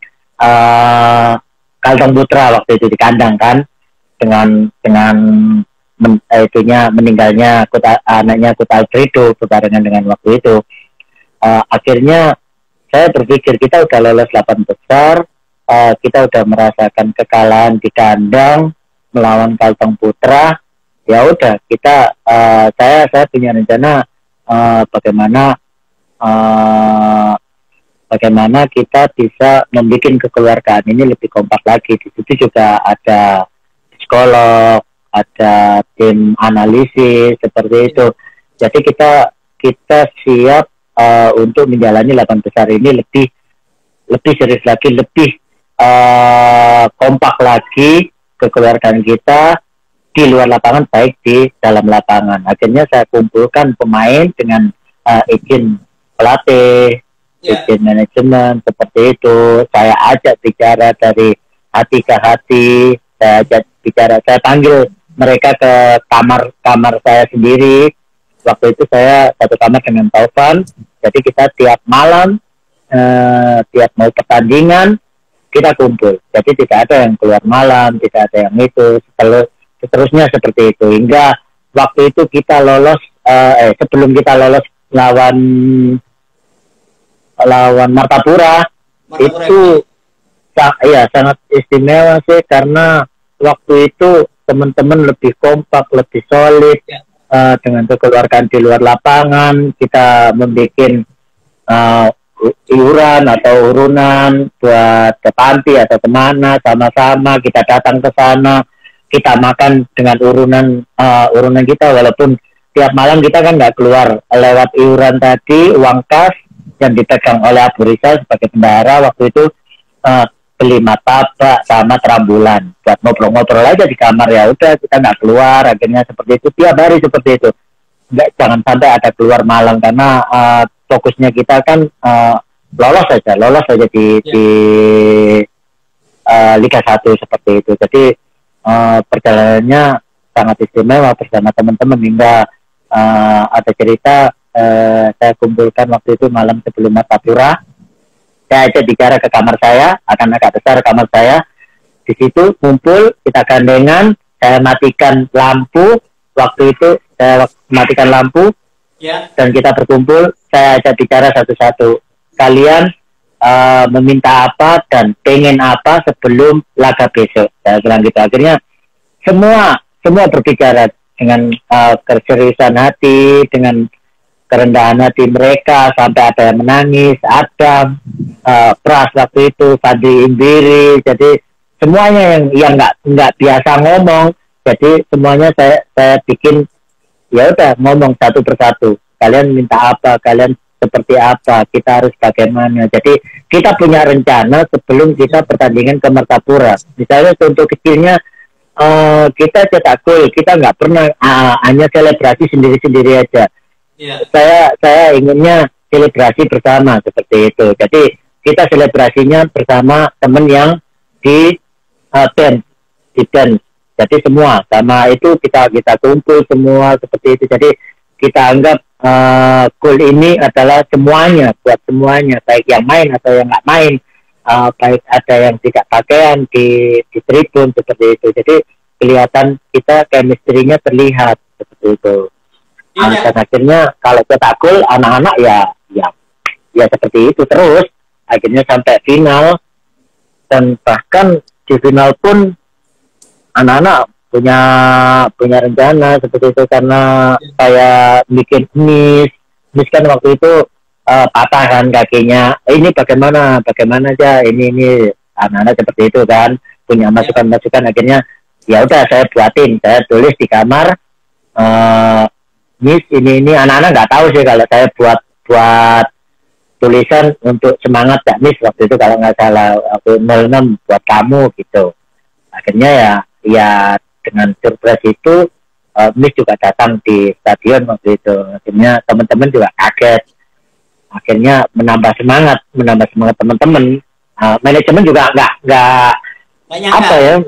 Kalteng Putra waktu itu di kandang kan, dengan meninggalnya anaknya Kota Alfredo berbarengan dengan waktu itu. Akhirnya saya berpikir kita udah lolos 8 besar, kita udah merasakan kekalahan di kandang melawan Kalteng Putra. Ya udah kita saya punya rencana bagaimana kita bisa membuat kekeluargaan ini lebih kompak lagi. Di situ juga ada psikolog, ada tim analisis seperti itu. Jadi kita siap untuk menjalani 8 besar ini lebih serius lagi, lebih kompak lagi kekeluargaan kita di luar lapangan baik di dalam lapangan. Akhirnya saya kumpulkan pemain dengan izin pelatih, izin manajemen seperti itu. Saya ajak bicara dari hati ke hati. Saya ajak bicara, saya panggil mereka ke kamar saya sendiri. Waktu itu saya satu kamar dengan Taufan. Jadi kita tiap malam, tiap mau pertandingan kita kumpul. Jadi tidak ada yang keluar malam, tidak ada yang itu. Seterusnya seperti itu hingga waktu itu kita lolos sebelum kita lolos lawan Martapura itu sangat istimewa sih, karena waktu itu teman-teman lebih kompak, lebih solid dengan kekeluargaan di luar lapangan. Kita membuat iuran atau urunan buat ke panti atau kemana, sama-sama kita datang ke sana. Kita makan dengan urunan kita, walaupun tiap malam kita kan nggak keluar lewat iuran tadi, uang kas yang dipegang oleh Abu Rizal sebagai bendahara waktu itu. Beli martabak sama terambulan buat ngobrol-ngobrol aja di kamar. Ya udah kita nggak keluar, akhirnya seperti itu tiap hari seperti itu. Jangan sampai ada keluar malam, karena fokusnya kita kan lolos aja di Liga 1 seperti itu. Jadi perjalanannya sangat istimewa bersama teman-teman hingga ada cerita saya kumpulkan waktu itu malam sebelum Martapura. Saya ajak bicara ke kamar saya, akan agak besar kamar saya. Di situ kumpul, kita gandengan, saya matikan lampu. Waktu itu saya matikan lampu dan kita berkumpul. Saya ajak bicara satu-satu. Kalian meminta apa dan pengen apa sebelum laga besok, saya bilang gitu. Akhirnya semua berbicara dengan keseriusan hati, dengan kerendahan hati mereka, sampai ada yang menangis. Adam, Pras waktu itu, Fadli Imbiri, jadi semuanya yang nggak biasa ngomong. Jadi semuanya saya bikin, ya udah ngomong satu persatu. Kalian minta apa, kalian seperti apa, kita harus bagaimana. Jadi kita punya rencana sebelum kita pertandingan ke Martapura. Misalnya contoh kecilnya, kita cetak gol, kita nggak pernah hanya selebrasi sendiri-sendiri aja. Saya inginnya selebrasi bersama seperti itu. Jadi kita selebrasinya bersama teman yang di dance. Jadi semua sama itu kita kumpul semua seperti itu. Jadi kita anggap gol ini adalah semuanya, buat semuanya, baik yang main atau yang nggak main, baik ada yang tidak pakaian di tribun seperti itu. Jadi kelihatan kita chemistry-nya terlihat seperti itu. Dan akhirnya kalau cetak gol anak-anak ya seperti itu terus. Akhirnya sampai final, dan bahkan di final pun anak-anak punya rencana seperti itu, karena saya bikin mis kan waktu itu patah kan kakinya. Ini bagaimana aja ini anak-anak seperti itu kan, punya masukan. Akhirnya ya udah saya tulis di kamar, mis ini anak-anak nggak tahu sih kalau saya buat tulisan untuk semangat Kak Mis waktu itu, kalau nggak salah aku 06 buat kamu gitu. Akhirnya ya dengan surprise itu Miss juga datang di stadion waktu itu. Akhirnya teman-teman juga kaget. Akhirnya menambah semangat teman-teman. Manajemen juga nggak apa ya,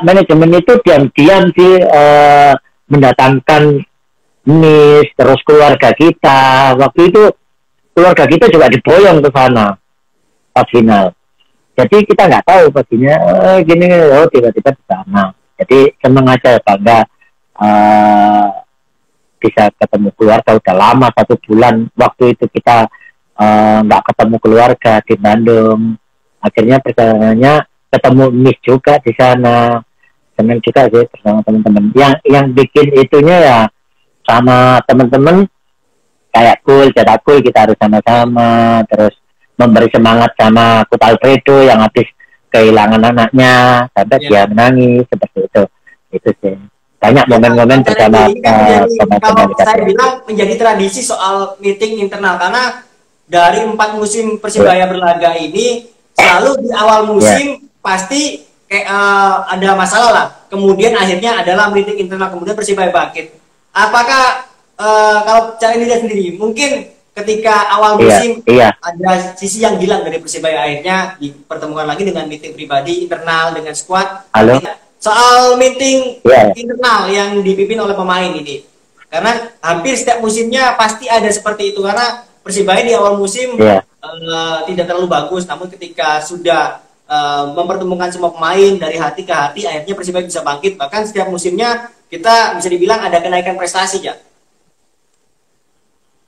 manajemen itu diam-diam sih mendatangkan nis, terus keluarga kita. Waktu itu keluarga kita juga diboyong ke sana pas final. Jadi kita nggak tahu pastinya gini, oh tiba-tiba di sana. Jadi seneng aja, bangga bisa ketemu keluarga. Udah lama 1 bulan waktu itu kita nggak ketemu keluarga di Bandung. Akhirnya perjalanannya ketemu Miss juga di sana. Seneng juga sih bersama teman-teman. Yang bikin itunya ya sama teman-teman, kayak cetak cool kita harus sama-sama, terus memberi semangat sama Kut Alfredo yang habis kehilangan anaknya sampai dia menangis seperti itu sih. Banyak momen-momen bersama teman-teman. Kalau saya bilang menjadi tradisi soal meeting internal, karena dari 4 musim Persibaya berlaga ini selalu di awal musim pasti kayak ada masalah lah, kemudian akhirnya adalah meeting internal, kemudian Persibaya bangkit. Apakah kalau cara ini sendiri mungkin ketika awal musim ada sisi yang hilang dari Persibaya, akhirnya dipertemukan lagi dengan meeting pribadi internal dengan skuad? Soal meeting internal yang dipimpin oleh pemain ini, karena hampir setiap musimnya pasti ada seperti itu, karena Persibaya di awal musim tidak terlalu bagus, namun ketika sudah mempertemukan semua pemain dari hati ke hati, akhirnya Persibaya bisa bangkit. Bahkan setiap musimnya kita bisa dibilang ada kenaikan prestasi ya.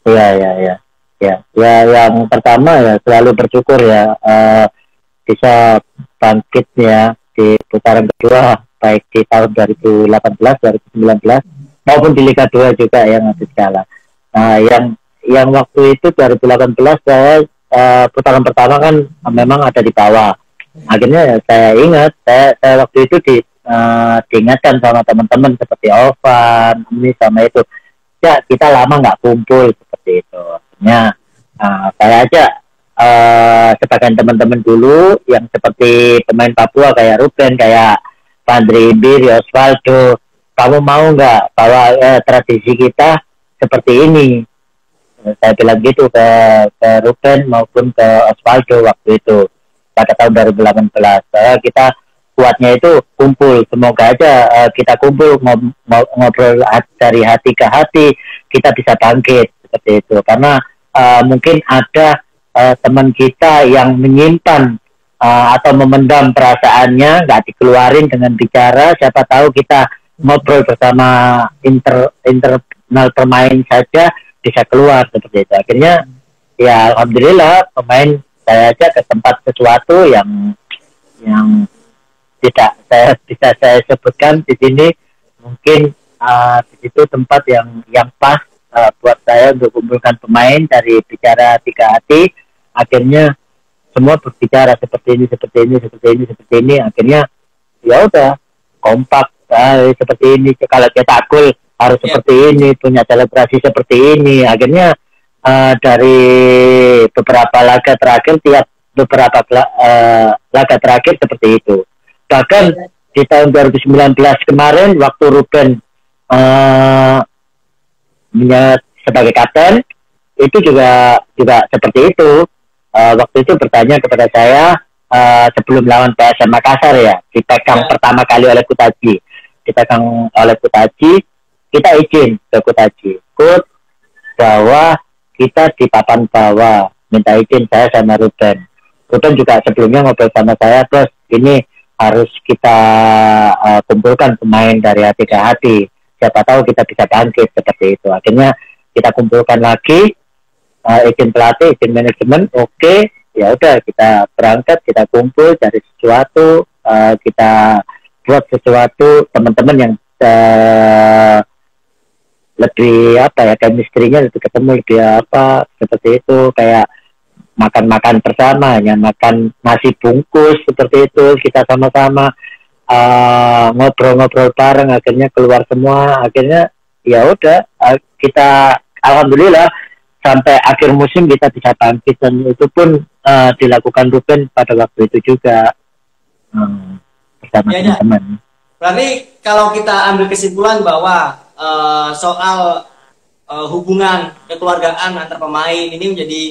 Iya. Yang pertama ya selalu bersyukur ya bisa bangkit ya di putaran kedua, baik di tahun 2018, 2019 maupun di Liga 2 juga yang habis kalah. Nah, yang waktu itu 2018 saya putaran pertama kan memang ada di bawah. Akhirnya saya ingat saya waktu itu diingatkan sama teman-teman seperti Ovan, ini sama itu. Ya kita lama nggak kumpul seperti itu. Akhirnya saya aja sebagian teman-teman dulu yang seperti pemain Papua kayak Ruben, kayak Pandri Bir, Osvaldo, kamu mau nggak bahwa tradisi kita seperti ini? Saya bilang gitu ke Ruben maupun ke Osvaldo waktu itu pada tahun 2018. Kita kuatnya itu kumpul, semoga aja kita kumpul ngobrol dari hati ke hati, kita bisa bangkit seperti itu. Karena mungkin ada teman kita yang menyimpan atau memendam perasaannya, nggak dikeluarin dengan bicara. Siapa tahu kita ngobrol bersama internal pemain saja bisa keluar seperti itu. Akhirnya ya alhamdulillah pemain saya aja ke tempat sesuatu yang tidak saya sebutkan di sini. Mungkin di situ tempat yang pas buat saya untuk kumpulkan pemain dari bicara 3 hati. Akhirnya semua berbicara seperti ini. Akhirnya ya udah kompak seperti ini. Kalau cetak gol harus seperti ini, punya selebrasi seperti ini. Akhirnya dari beberapa laga terakhir, tiap beberapa laga terakhir seperti itu. Bahkan di tahun 2019 kemarin waktu Ruben sebagai kapten itu juga seperti itu. Waktu itu bertanya kepada saya sebelum lawan PSM Makassar ya, dipegang pertama kali oleh Kutaji. Dipegang oleh Kutaji, kita izin ke Kutaji, Kut, bahwa kita di papan bawah, minta izin saya sama Ruben. Ruben juga sebelumnya ngobrol sama saya, terus ini harus kita kumpulkan pemain dari hati ke hati. Siapa tahu kita bisa bangkit seperti itu. Akhirnya kita kumpulkan lagi, izin pelatih, izin manajemen, oke, ya udah kita berangkat, kita kumpul cari sesuatu, kita buat sesuatu, teman-teman yang lebih chemistry-nya lebih ketemu, lebih seperti itu, kayak makan-makan bersama, hanya makan nasi bungkus seperti itu, kita sama-sama ngobrol-ngobrol bareng, akhirnya keluar semua. Akhirnya ya udah kita alhamdulillah sampai akhir musim kita bisa bangkit, dan itu pun dilakukan Ruben pada waktu itu juga bersama teman-teman. Berarti kalau kita ambil kesimpulan bahwa soal hubungan kekeluargaan antar pemain ini menjadi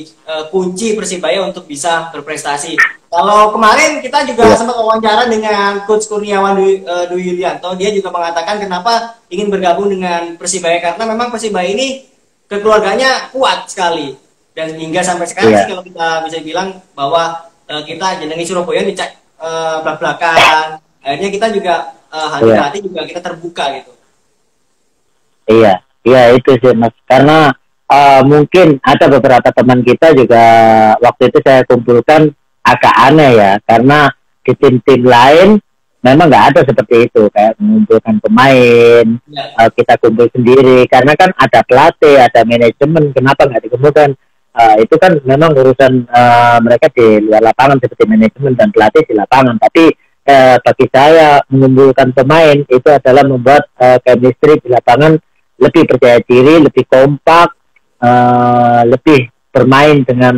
kunci Persibaya untuk bisa berprestasi. Kalau kemarin kita juga Iya. sempat wawancara dengan Coach Kurniawan Dwi Yulianto, dia juga mengatakan kenapa ingin bergabung dengan Persibaya karena memang Persibaya ini kekeluarganya kuat sekali dan hingga sampai sekarang Iya. sih kalau kita bisa bilang bahwa kita jenengi Surabaya dicek belak-belakan, akhirnya kita juga hati-hati juga kita terbuka gitu. Iya, iya itu sih Mas. Karena mungkin ada beberapa teman kita juga waktu itu saya kumpulkan agak aneh ya, karena di tim-tim lain memang nggak ada seperti itu, kayak mengumpulkan pemain, Ya. kita kumpul sendiri, karena kan ada pelatih, ada manajemen, kenapa nggak dikumpulkan? Itu kan memang urusan mereka di luar lapangan seperti manajemen dan pelatih di lapangan, tapi bagi saya mengumpulkan pemain itu adalah membuat chemistry di lapangan lebih percaya diri, lebih kompak, lebih bermain dengan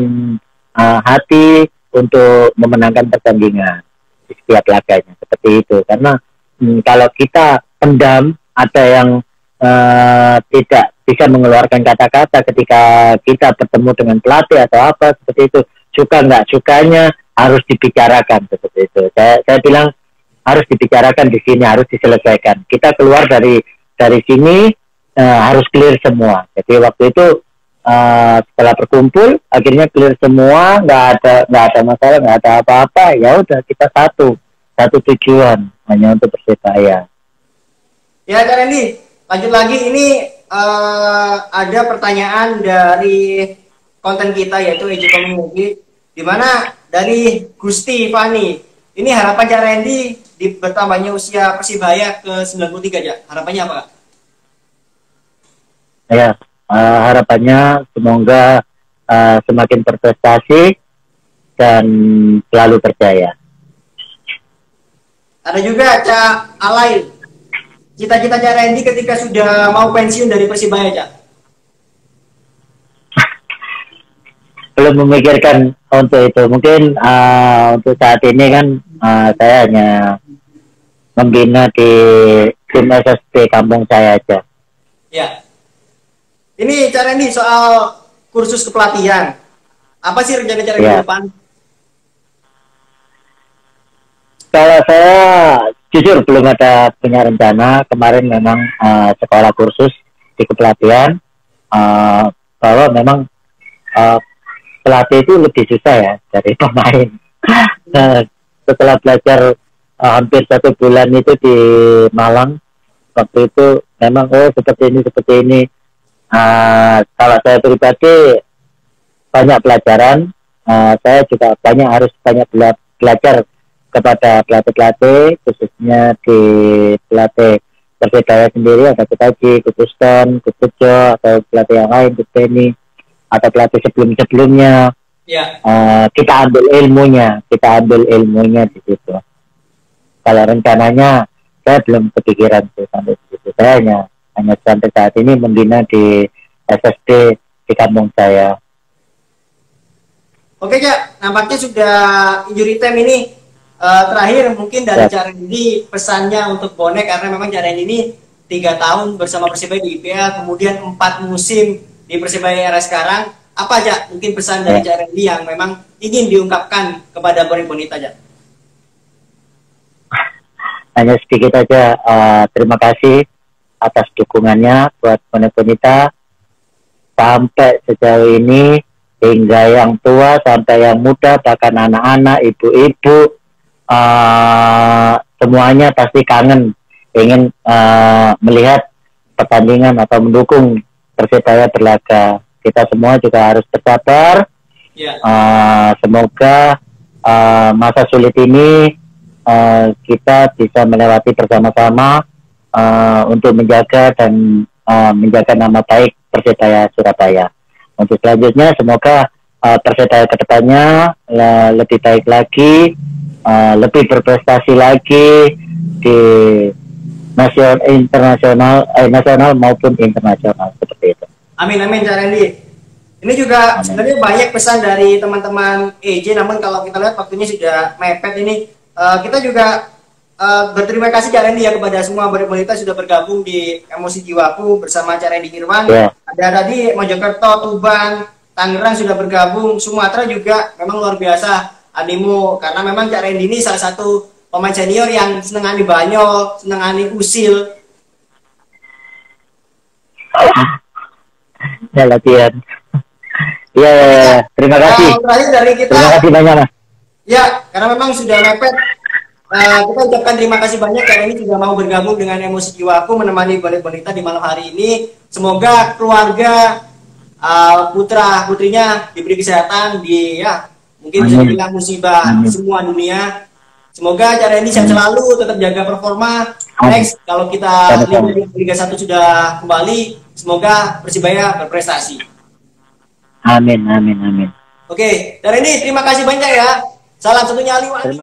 hati untuk memenangkan pertandingan di setiap laganya seperti itu. Karena kalau kita pendam, ada yang tidak bisa mengeluarkan kata-kata ketika kita bertemu dengan pelatih atau apa seperti itu, suka nggak sukanya harus dibicarakan seperti itu. Saya bilang harus dibicarakan di sini, harus diselesaikan. Kita keluar dari sini harus clear semua. Jadi waktu itu setelah berkumpul akhirnya clear semua, nggak ada masalah, nggak ada apa-apa, ya udah kita satu tujuan, hanya untuk Persibaya. Ya, Kak Randy, lanjut lagi. Ini ada pertanyaan dari konten kita yaitu EJ Community, di mana dari Gusti Fani. Ini harapan Kak Randy di bertambahnya usia Persibaya ke 93 ya. Harapannya apa, Kak? Ya, harapannya semoga semakin berprestasi dan selalu percaya. Ada juga Cak Alain. Cita-cita Cak Randy ketika sudah mau pensiun dari Persibaya, Cak? Belum memikirkan untuk itu. Mungkin untuk saat ini kan saya hanya membina di tim SSB kampung saya aja. Ya. Ini Cak Randy soal kursus kepelatihan. Apa sih rencana-rencana ke Ya. depan? Kalau saya jujur belum ada punya rencana. Kemarin memang sekolah kursus di kepelatihan, bahwa memang pelatih itu lebih susah ya dari pemain. Setelah belajar hampir 1 bulan itu di Malang, waktu itu memang seperti ini. Kalau saya pribadi banyak pelajaran, saya juga harus banyak belajar kepada pelatih-pelatih, khususnya di pelatih Persibaya sendiri, ada Kutaji, Kutuston, Kutujo, atau pelatih yang lain, Kuteni, atau pelatih sebelumnya. Ya. Kita ambil ilmunya di situ. Kalau rencananya saya belum kepikiran sih sampai di situ. Saya hanya sampai saat ini membina di SSD di kampung saya. Oke, Cak. Nampaknya sudah injury time ini. Terakhir mungkin dari Cak Randy pesannya untuk bonek, karena memang Cak Randy ini 3 tahun bersama Persibaya di IPA, kemudian 4 musim di Persibaya era sekarang. Apa aja mungkin pesan dari Cak Randy yang memang ingin diungkapkan kepada bonek bonita, Cak? Hanya sedikit aja, terima kasih atas dukungannya buat bonek bonita sampai sejauh ini, hingga yang tua sampai yang muda, bahkan anak-anak, ibu-ibu, semuanya pasti kangen ingin melihat pertandingan atau mendukung Persibaya berlaga. Kita semua juga harus bersabar. Ya. Semoga masa sulit ini kita bisa melewati bersama-sama untuk menjaga dan menjaga nama baik Persibaya Surabaya. Untuk selanjutnya semoga Persibaya kedepannya lebih baik lagi, lebih berprestasi lagi di nasional maupun internasional seperti itu. Amin, amin, Cak Randy. Ini juga sebenarnya banyak pesan dari teman-teman EJ, namun kalau kita lihat waktunya sudah mepet ini. Kita juga berterima kasih Cak Randy ya kepada semua bonek bonita sudah bergabung di Emosi Jiwaku bersama Cak Randy Kirwan. Yeah. Ada tadi Mojokerto, Tuban, Tangerang sudah bergabung, Sumatera juga memang luar biasa. animo, karena memang Cak Randy ini salah satu pemain senior yang senengani banyol, senengani usil. Ya latihan. Iya, ya. Terima kasih. Terakhir dari kita. Terima kasih banyak, Mas. Ya, karena memang sudah mepet. Kita ucapkan terima kasih banyak karena ini juga mau bergabung dengan Emosi Jiwaku menemani Bonek Bonita di malam hari ini. Semoga keluarga putra putrinya diberi kesehatan di mungkin bisa dibilang musibah semua dunia. Semoga Cak Randy sehat selalu, tetap jaga performa. Next kalau kita Liga 1 sudah kembali, semoga Persibaya berprestasi. Amin, amin, amin. Oke, Cak Randy terima kasih banyak ya. Salam satunya Ali.